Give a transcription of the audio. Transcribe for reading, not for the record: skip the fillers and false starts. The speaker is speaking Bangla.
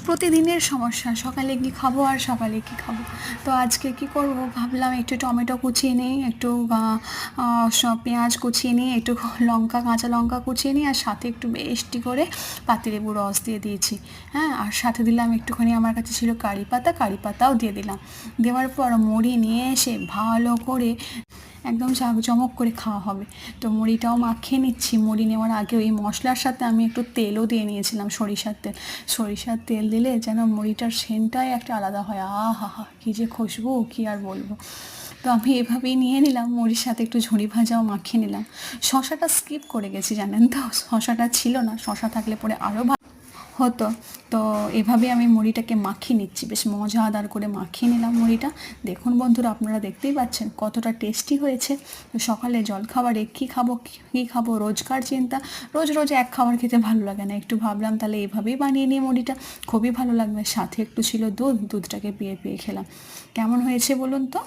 প্রতিদিনের সমস্যা, সকালে কি খাবো আর সকালে কি খাবো। তো আজকে কি করব ভাবলাম, একটু টমেটো কুচিয়ে নিই, একটু সব পেঁয়াজ কুচিয়ে নিই, একটু লঙ্কা, কাঁচা লঙ্কা কুচিয়ে নিই, আর সাথে একটু বেশটি করে পাতিলেবুর রস দিয়ে দিয়েছি। হ্যাঁ, আর সাথে দিলাম একটুখানি, আমার কাছে ছিল কারি পাতা, কারি পাতাও দিয়ে দিলাম। দেওয়ার পর মুড়ি নিয়ে এসে ভালো করে একদম জাঁকজমক করে খাওয়া হবে। তো মুড়িটাও মাখিয়ে নিচ্ছি। মুড়ি নেওয়ার আগে ওই মশলার সাথে আমি একটু তেলও দিয়ে নিয়েছিলাম, সরিষার তেল। সরিষার তেল দিলে যেন মুড়িটার সেন্টটাই একটা আলাদা হয়। আহা হা, কী যে খুশবু, কী আর বলবো। তো আমি এভাবেই নিয়ে নিলাম, মুড়ির সাথে একটু ঝুড়ি ভাজাও মাখিয়ে নিলাম। শশাটা স্কিপ করে গেছি জানেন তো, শশাটা ছিল না, শশা থাকলে পরে আরও হতো। তো এভাবে আমি মুড়িটাকে মাখিয়ে নিচ্ছি, বেশ মজাদার করে মাখিয়ে নিলাম মুড়িটা। দেখুন বন্ধুরা, আপনারা দেখতেই পাচ্ছেন কতটা টেস্টি হয়েছে। তো সকালে জলখাবারে কী খাবো কী খাবো, রোজকার চিন্তা। রোজ রোজ এক খাবার খেতে ভালো লাগে না, একটু ভাবলাম তাহলে এভাবেই বানিয়ে নিই মুড়িটা, খুবই ভালো লাগবে। সাথে একটু ছিল দুধ, দুধটাকে পেয়ে পেয়ে খেলাম। কেমন হয়েছে বলুন তো।